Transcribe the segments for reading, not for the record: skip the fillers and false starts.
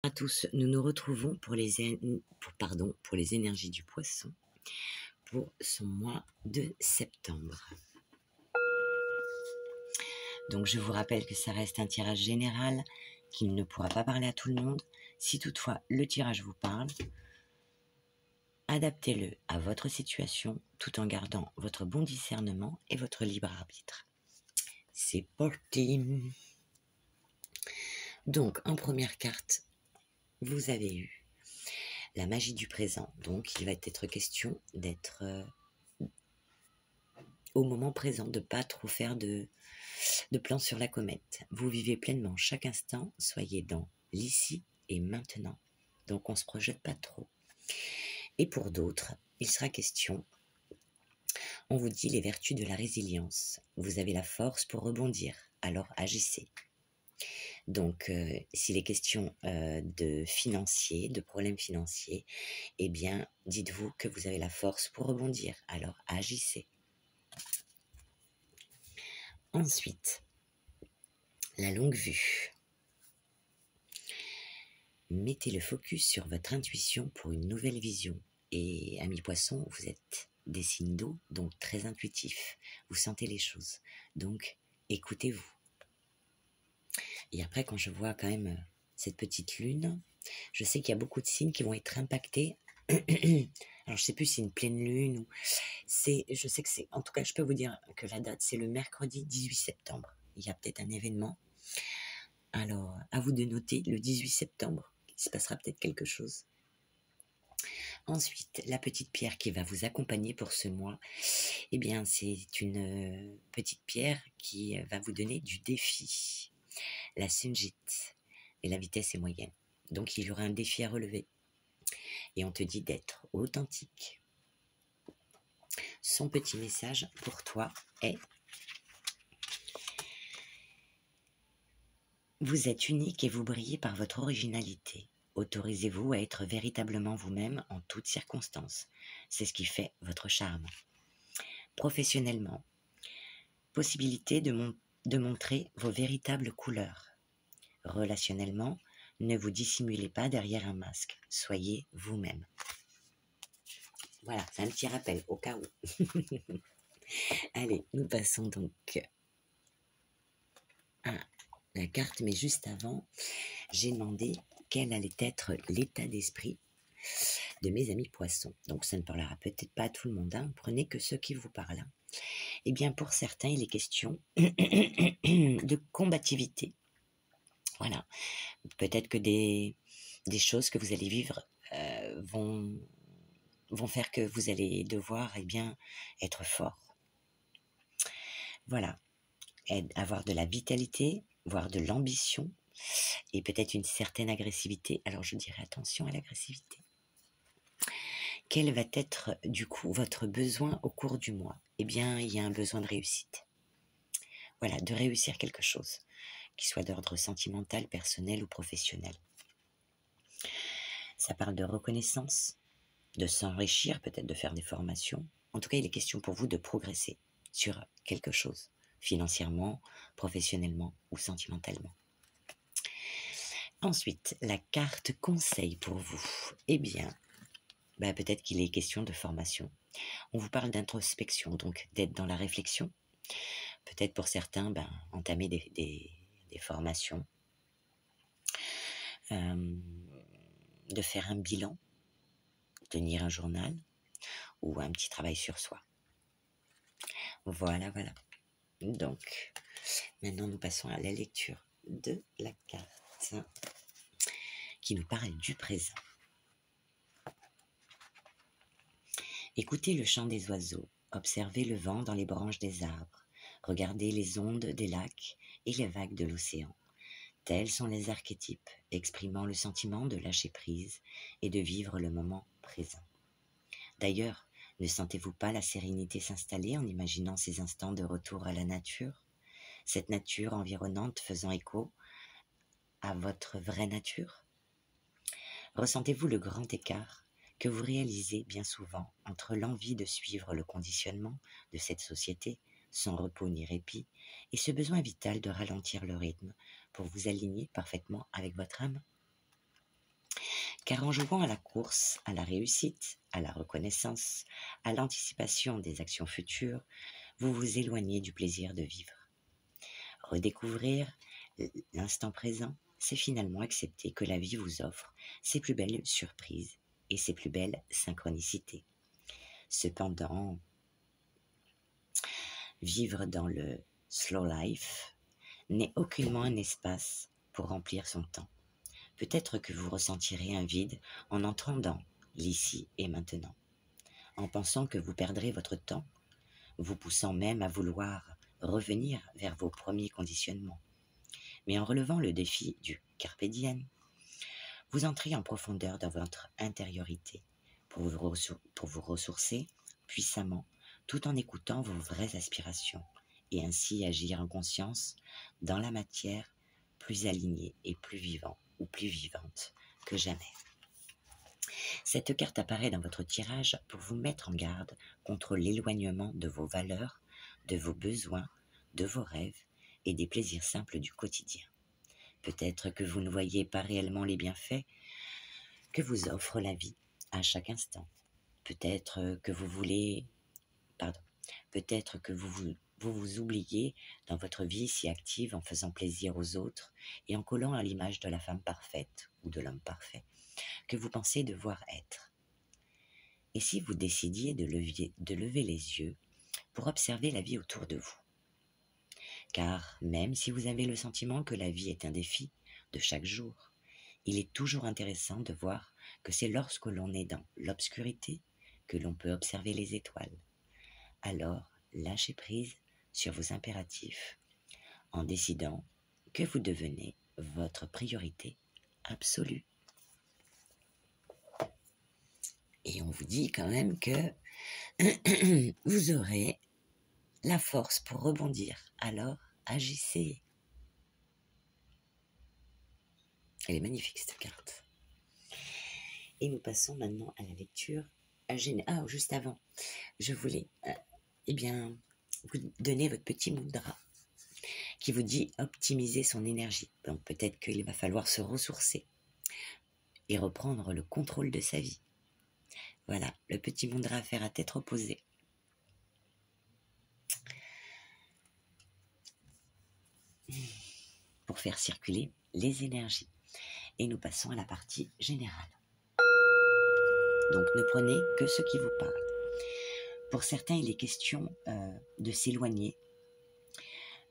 À tous, nous nous retrouvons pour pour les énergies du poisson pour son mois de septembre. Donc je vous rappelle que ça reste un tirage général, qu'il ne pourra pas parler à tout le monde. Si toutefois le tirage vous parle, adaptez-le à votre situation tout en gardant votre bon discernement et votre libre arbitre. C'est parti. Donc en première carte, vous avez eu la magie du présent. Donc il va être question d'être au moment présent, de ne pas trop faire de plans sur la comète. Vous vivez pleinement chaque instant, soyez dans l'ici et maintenant. Donc on ne se projette pas trop. Et pour d'autres, il sera question, on vous dit les vertus de la résilience. Vous avez la force pour rebondir, alors agissez. Donc, s'il est question de problèmes financiers, eh bien, dites-vous que vous avez la force pour rebondir, alors agissez. Ensuite, la longue vue. Mettez le focus sur votre intuition pour une nouvelle vision. Et amis poissons, vous êtes des signes d'eau, donc très intuitifs. Vous sentez les choses, donc écoutez-vous. Et après, quand je vois quand même cette petite lune, je sais qu'il y a beaucoup de signes qui vont être impactés. Alors, je sais plus si c'est une pleine lune ou... Je sais que c'est... En tout cas, je peux vous dire que la date, c'est le mercredi 18 septembre. Il y a peut-être un événement. Alors, à vous de noter le 18 septembre. Il se passera peut-être quelque chose. Ensuite, la petite pierre qui va vous accompagner pour ce mois, eh bien, c'est une petite pierre qui va vous donner du défi. La Sunjit. Et la vitesse est moyenne. Donc, il y aura un défi à relever. Et on te dit d'être authentique. Son petit message pour toi est: vous êtes unique et vous brillez par votre originalité. Autorisez-vous à être véritablement vous-même en toutes circonstances. C'est ce qui fait votre charme. Professionnellement, possibilité de montrer vos véritables couleurs. Relationnellement, ne vous dissimulez pas derrière un masque. Soyez vous-même. Voilà, c'est un petit rappel au cas où. Allez, nous passons donc à la carte, mais juste avant, j'ai demandé quel allait être l'état d'esprit de mes amis poissons. Donc ça ne parlera peut-être pas à tout le monde, hein. Prenez que ceux qui vous parlent. Eh bien, pour certains, il est question de combativité. Voilà. Peut-être que des choses que vous allez vivre vont faire que vous allez devoir être fort. Voilà. Avoir de la vitalité, voire de l'ambition, et peut-être une certaine agressivité. Alors je dirais attention à l'agressivité. Quel va être du coup votre besoin au cours du mois? Eh bien, il y a un besoin de réussite. Voilà, de réussir quelque chose, qui soit d'ordre sentimental, personnel ou professionnel. Ça parle de reconnaissance, de s'enrichir, peut-être de faire des formations. En tout cas, il est question pour vous de progresser sur quelque chose, financièrement, professionnellement ou sentimentalement. Ensuite, la carte conseil pour vous. Eh bien, peut-être qu'il est question de formation. On vous parle d'introspection, donc d'être dans la réflexion. Peut-être pour certains, entamer des formations, de faire un bilan, tenir un journal ou un petit travail sur soi. Voilà. Donc, maintenant nous passons à la lecture de la carte qui nous parle du présent. Écoutez le chant des oiseaux, observez le vent dans les branches des arbres, regardez les ondes des lacs et les vagues de l'océan. Tels sont les archétypes exprimant le sentiment de lâcher prise et de vivre le moment présent. D'ailleurs, ne sentez-vous pas la sérénité s'installer en imaginant ces instants de retour à la nature, cette nature environnante faisant écho à votre vraie nature? Ressentez-vous le grand écart que vous réalisez bien souvent entre l'envie de suivre le conditionnement de cette société, sans repos ni répit, et ce besoin vital de ralentir le rythme pour vous aligner parfaitement avec votre âme? Car en jouant à la course, à la réussite, à la reconnaissance, à l'anticipation des actions futures, vous vous éloignez du plaisir de vivre. Redécouvrir l'instant présent, c'est finalement accepter que la vie vous offre ses plus belles surprises et ses plus belles synchronicités. Cependant, vivre dans le slow life n'est aucunement un espace pour remplir son temps. Peut-être que vous ressentirez un vide en entrant dans l'ici et maintenant, en pensant que vous perdrez votre temps, vous poussant même à vouloir revenir vers vos premiers conditionnements. Mais en relevant le défi du carpe diem, vous entrez en profondeur dans votre intériorité pour vous ressourcer puissamment tout en écoutant vos vraies aspirations et ainsi agir en conscience dans la matière plus alignée et plus vivant ou plus vivante que jamais. Cette carte apparaît dans votre tirage pour vous mettre en garde contre l'éloignement de vos valeurs, de vos besoins, de vos rêves et des plaisirs simples du quotidien. Peut-être que vous ne voyez pas réellement les bienfaits que vous offre la vie à chaque instant. Peut-être que peut-être que vous oubliez dans votre vie si active en faisant plaisir aux autres et en collant à l'image de la femme parfaite ou de l'homme parfait que vous pensez devoir être. Et si vous décidiez de lever les yeux pour observer la vie autour de vous? Car même si vous avez le sentiment que la vie est un défi de chaque jour, il est toujours intéressant de voir que c'est lorsque l'on est dans l'obscurité que l'on peut observer les étoiles. Alors, lâchez prise sur vos impératifs en décidant que vous devenez votre priorité absolue. Et on vous dit quand même que vous aurez la force pour rebondir. Alors, agissez. Elle est magnifique cette carte. Et nous passons maintenant à la lecture. Juste avant, je voulais vous donner votre petit mudra qui vous dit optimiser son énergie. Donc peut-être qu'il va falloir se ressourcer et reprendre le contrôle de sa vie. Voilà, le petit mudra à faire à tête reposée. Pour faire circuler les énergies. Et nous passons à la partie générale. Donc ne prenez que ce qui vous parle. Pour certains, il est question de s'éloigner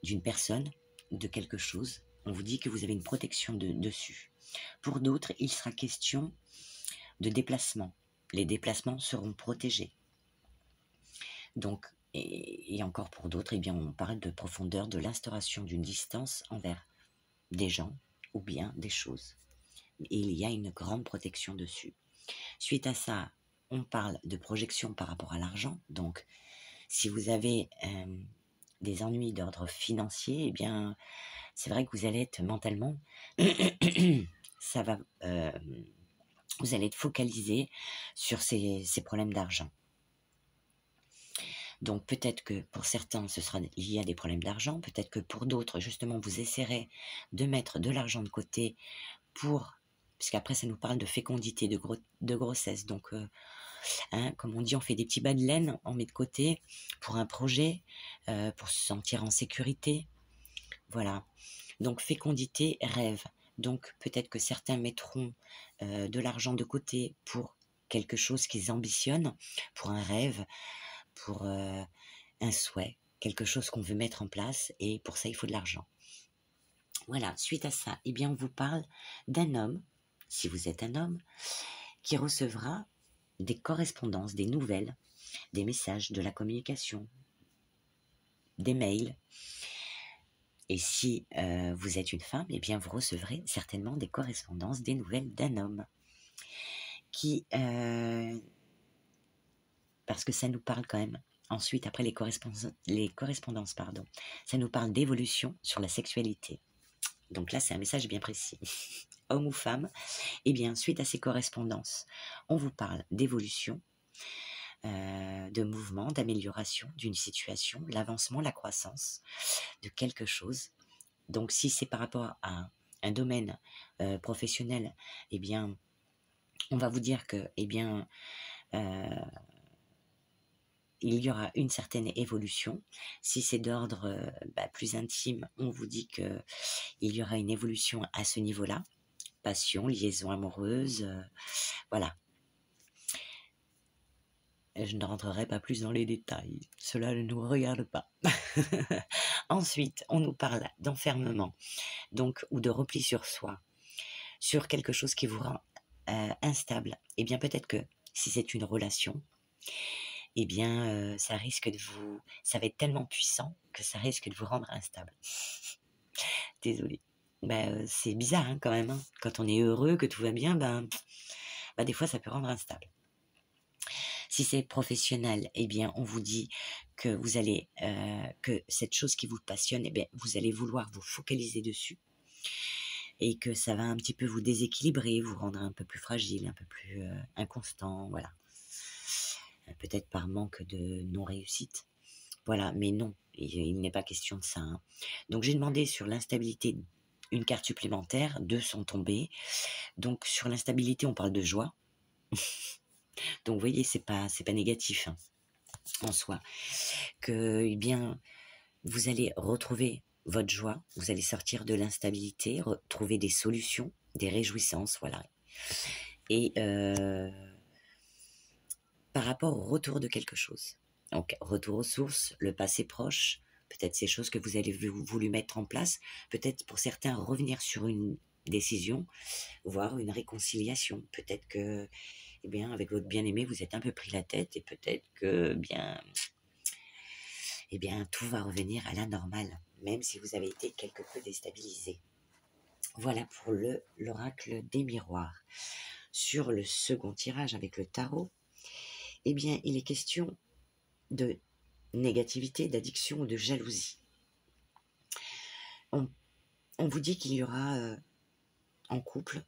d'une personne, de quelque chose. On vous dit que vous avez une protection dessus. Pour d'autres, il sera question de déplacement. Les déplacements seront protégés. Donc, et encore pour d'autres, on parle de profondeur, de l'instauration d'une distance envers des gens ou bien des choses. Et il y a une grande protection dessus. Suite à ça, on parle de projection par rapport à l'argent. Donc, si vous avez des ennuis d'ordre financier, c'est vrai que vous allez être mentalement, vous allez être focalisé sur ces problèmes d'argent. Donc, peut-être que pour certains, ce sera lié à des problèmes d'argent. Peut-être que pour d'autres, justement, vous essaierez de mettre de l'argent de côté puisqu'après, ça nous parle de fécondité, de grossesse. Donc, comme on dit, on fait des petits bas de laine, on met de côté pour un projet, pour se sentir en sécurité. Voilà. Donc, fécondité, rêve. Donc, peut-être que certains mettront de l'argent de côté pour quelque chose qu'ils ambitionnent, pour un rêve, pour un souhait, quelque chose qu'on veut mettre en place, et pour ça, il faut de l'argent. Voilà, suite à ça, on vous parle d'un homme, si vous êtes un homme, qui recevra des correspondances, des nouvelles, des messages, de la communication, des mails. Et si vous êtes une femme, vous recevrez certainement des correspondances, des nouvelles d'un homme. Parce que ça nous parle quand même. Ensuite, après les correspondances, ça nous parle d'évolution sur la sexualité. Donc là, c'est un message bien précis. Homme ou femme, suite à ces correspondances, on vous parle d'évolution, de mouvement, d'amélioration d'une situation, l'avancement, la croissance de quelque chose. Donc si c'est par rapport à un domaine professionnel, On va vous dire que, eh bien, il y aura une certaine évolution. Si c'est d'ordre plus intime, on vous dit que il y aura une évolution à ce niveau-là. Passion, liaison amoureuse, voilà. Je ne rentrerai pas plus dans les détails. Cela ne nous regarde pas. Ensuite, on nous parle d'enfermement, donc, ou de repli sur soi, sur quelque chose qui vous rend instable. Eh bien, peut-être que si c'est une relation, eh bien, ça va être tellement puissant que ça risque de vous rendre instable. Désolée. C'est bizarre hein, quand même. Hein. Quand on est heureux, que tout va bien, des fois ça peut rendre instable. Si c'est professionnel, eh bien, on vous dit que vous allez, que cette chose qui vous passionne, eh bien, vous allez vouloir vous focaliser dessus et que ça va un petit peu vous déséquilibrer, vous rendre un peu plus fragile, un peu plus inconstant, voilà. Peut-être par manque de non-réussite. Voilà, mais non, il n'est pas question de ça. Hein. Donc j'ai demandé sur l'instabilité une carte supplémentaire, 2 sont tombées. Donc sur l'instabilité, on parle de joie. Donc vous voyez, c'est pas négatif hein, en soi. Que eh bien, vous allez retrouver votre joie, vous allez sortir de l'instabilité, retrouver des solutions, des réjouissances, voilà. Et par rapport au retour de quelque chose. Donc, retour aux sources, le passé proche, peut-être ces choses que vous avez voulu mettre en place, peut-être pour certains revenir sur une décision, voire une réconciliation. Peut-être que, eh bien, avec votre bien-aimé, vous êtes un peu pris la tête et peut-être que, eh bien, tout va revenir à la normale, même si vous avez été quelque peu déstabilisé. Voilà pour l'oracle des miroirs. Sur le second tirage avec le tarot, eh bien, il est question de négativité, d'addiction ou de jalousie. On vous dit qu'il y aura en couple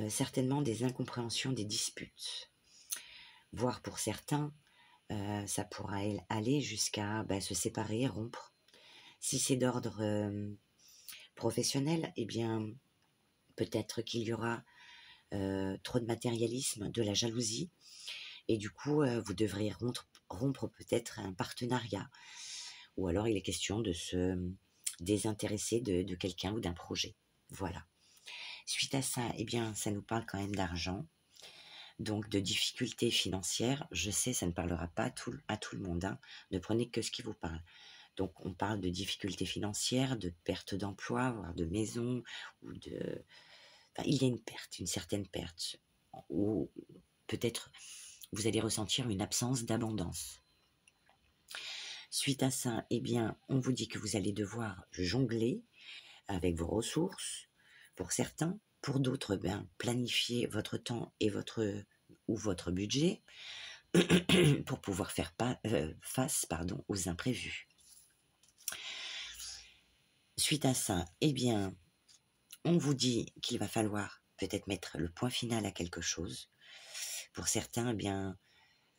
certainement des incompréhensions, des disputes. Voire pour certains, ça pourra aller jusqu'à se séparer, rompre. Si c'est d'ordre professionnel, eh bien, peut-être qu'il y aura trop de matérialisme, de la jalousie, et du coup, vous devrez rompre peut-être un partenariat. Ou alors, il est question de se désintéresser de quelqu'un ou d'un projet. Voilà. Suite à ça, eh bien, ça nous parle quand même d'argent, donc de difficultés financières. Je sais, ça ne parlera pas à tout le monde. Hein. Ne prenez que ce qui vous parle. Donc, on parle de difficultés financières, de perte d'emploi, voire de maison, ou de... Enfin, il y a une perte, une certaine perte, ou peut-être vous allez ressentir une absence d'abondance. Suite à ça, eh bien, on vous dit que vous allez devoir jongler avec vos ressources, pour certains. Pour d'autres, planifier votre temps et votre budget pour pouvoir faire face aux imprévus. Suite à ça, eh bien, on vous dit qu'il va falloir peut-être mettre le point final à quelque chose. Pour certains, eh bien,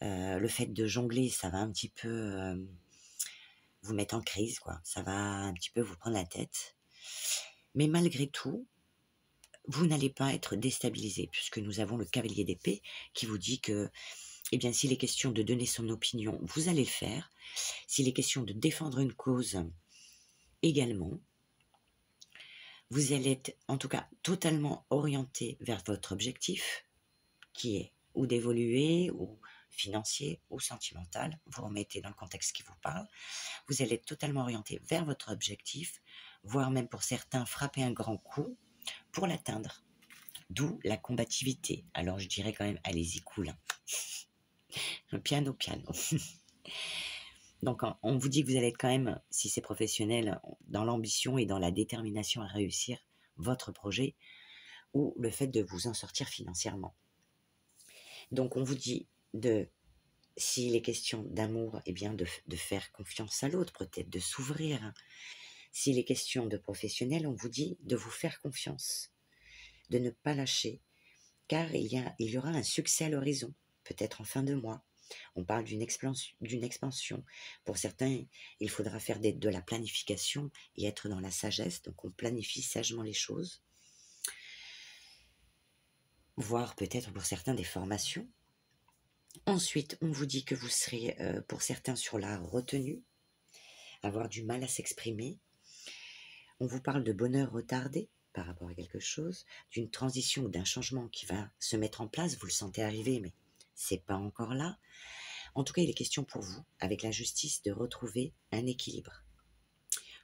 le fait de jongler, ça va un petit peu vous mettre en crise, quoi. Ça va un petit peu vous prendre la tête. Mais malgré tout, vous n'allez pas être déstabilisé, puisque nous avons le cavalier d'épée qui vous dit que, eh bien, s'il est question de donner son opinion, vous allez le faire. S'il est question de défendre une cause, également. Vous allez être, en tout cas, totalement orienté vers votre objectif, qui est ou d'évoluer, ou financier, ou sentimental. Vous remettez dans le contexte qui vous parle. Vous allez être totalement orienté vers votre objectif, voire même pour certains, frapper un grand coup pour l'atteindre. D'où la combativité. Alors je dirais quand même, allez-y cool. Hein. Piano. Donc on vous dit que vous allez être quand même, si c'est professionnel, dans l'ambition et dans la détermination à réussir votre projet ou le fait de vous en sortir financièrement. Donc on vous dit s'il est question d'amour, eh bien de faire confiance à l'autre, peut-être de s'ouvrir. S'il est question de professionnel, on vous dit de vous faire confiance, de ne pas lâcher, car il y aura un succès à l'horizon, peut-être en fin de mois. On parle d'une expansion. Pour certains, il faudra faire de la planification et être dans la sagesse, donc on planifie sagement les choses. voire peut-être pour certains des formations. Ensuite, on vous dit que vous serez pour certains sur la retenue, avoir du mal à s'exprimer. On vous parle de bonheur retardé par rapport à quelque chose, d'une transition ou d'un changement qui va se mettre en place, vous le sentez arriver, mais c'est pas encore là. En tout cas, il est question pour vous, avec la justice, de retrouver un équilibre,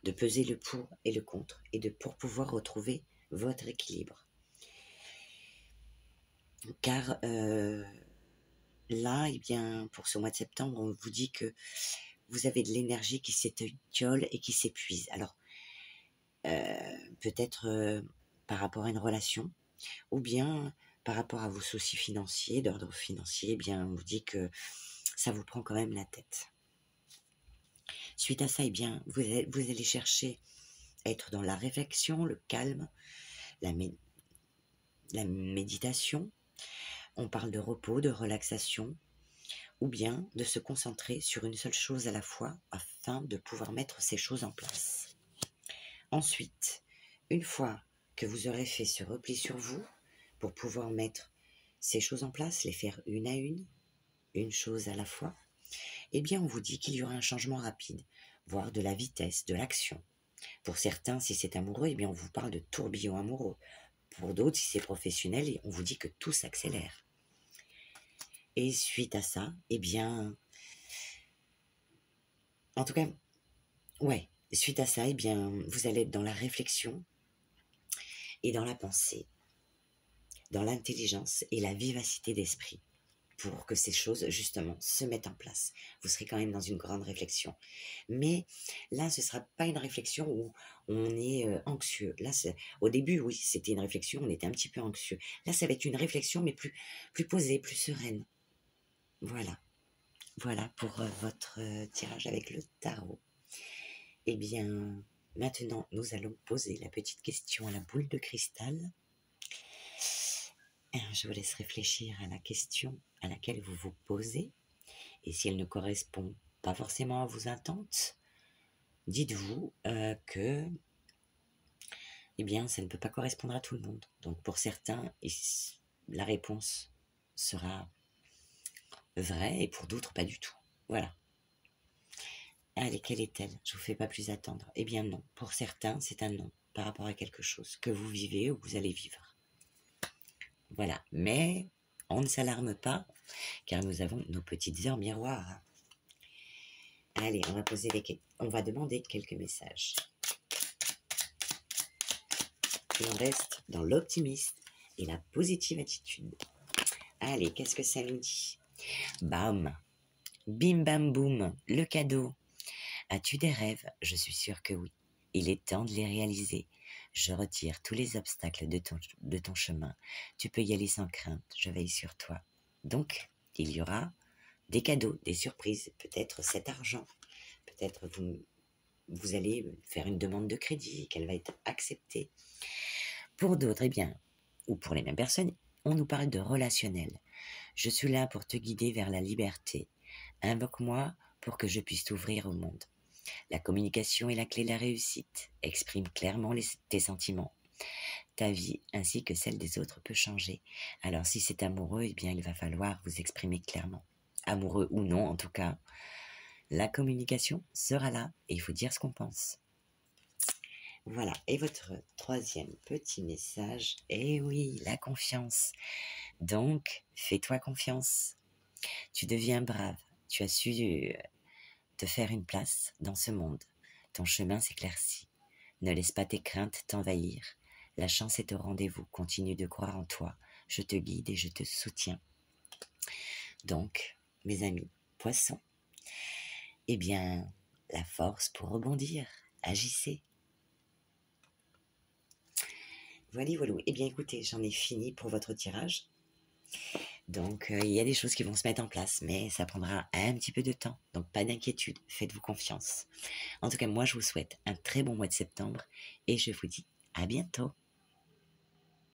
de peser le pour et le contre, et pour pouvoir retrouver votre équilibre. Car là, eh bien, pour ce mois de septembre, on vous dit que vous avez de l'énergie qui s'étiole et qui s'épuise. Alors, peut-être par rapport à une relation, ou bien par rapport à vos soucis financiers, d'ordre financier, eh bien, on vous dit que ça vous prend quand même la tête. Suite à ça, eh bien, vous allez chercher à être dans la réflexion, le calme, la méditation. On parle de repos, de relaxation, ou bien de se concentrer sur une seule chose à la fois afin de pouvoir mettre ces choses en place. Ensuite, une fois que vous aurez fait ce repli sur vous, pour pouvoir mettre ces choses en place, les faire une chose à la fois, eh bien on vous dit qu'il y aura un changement rapide, voire de la vitesse, de l'action. Pour certains, si c'est amoureux, eh bien on vous parle de tourbillon amoureux. Pour d'autres, si c'est professionnel, on vous dit que tout s'accélère. Et suite à ça, eh bien, en tout cas, ouais, suite à ça, eh bien, vous allez être dans la réflexion et dans la pensée, dans l'intelligence et la vivacité d'esprit pour que ces choses, justement, se mettent en place. Vous serez quand même dans une grande réflexion. Mais là, ce ne sera pas une réflexion où on est anxieux. Là, au début, oui, c'était une réflexion, on était un petit peu anxieux. Là, ça va être une réflexion, mais plus posée, plus sereine. Voilà. Voilà pour votre tirage avec le tarot. Eh bien, maintenant, nous allons poser la petite question à la boule de cristal. Je vous laisse réfléchir à la question à laquelle vous vous posez. Et si elle ne correspond pas forcément à vos attentes, dites-vous que eh bien, ça ne peut pas correspondre à tout le monde. Donc pour certains, la réponse sera vraie et pour d'autres, pas du tout. Voilà. Allez, quelle est-elle? Je vous fais pas plus attendre. Eh bien non, pour certains, c'est un non par rapport à quelque chose que vous vivez ou que vous allez vivre. Voilà, mais on ne s'alarme pas, car nous avons nos petites heures miroirs. Allez, on va demander quelques messages. Et on reste dans l'optimisme et la positive attitude. Allez, qu'est-ce que ça nous dit? Bam, bim bam boum, le cadeau. As-tu des rêves? Je suis sûre que oui. Il est temps de les réaliser. Je retire tous les obstacles de ton chemin. Tu peux y aller sans crainte, je veille sur toi. Donc, il y aura des cadeaux, des surprises, peut-être cet argent. Peut-être vous allez faire une demande de crédit et qu'elle va être acceptée. Pour d'autres, eh bien, ou pour les mêmes personnes, on nous parle de relationnel. Je suis là pour te guider vers la liberté. Invoque-moi pour que je puisse t'ouvrir au monde. La communication est la clé de la réussite. Exprime clairement tes sentiments. Ta vie ainsi que celle des autres peut changer. Alors si c'est amoureux, eh bien il va falloir vous exprimer clairement. Amoureux ou non, en tout cas, la communication sera là et il faut dire ce qu'on pense. Voilà, et votre troisième petit message, eh oui, la confiance. Donc, fais-toi confiance. Tu deviens brave. Tu as su te faire une place dans ce monde. Ton chemin s'éclaircit. Ne laisse pas tes craintes t'envahir. La chance est au rendez-vous. Continue de croire en toi. Je te guide et je te soutiens. Donc, mes amis, poissons, eh bien, la force pour rebondir. Agissez. Voilà. Eh bien, écoutez, j'en ai fini pour votre tirage. Donc, il y a des choses qui vont se mettre en place, mais ça prendra un petit peu de temps. Donc, pas d'inquiétude, faites-vous confiance. En tout cas, moi, je vous souhaite un très bon mois de septembre et je vous dis à bientôt.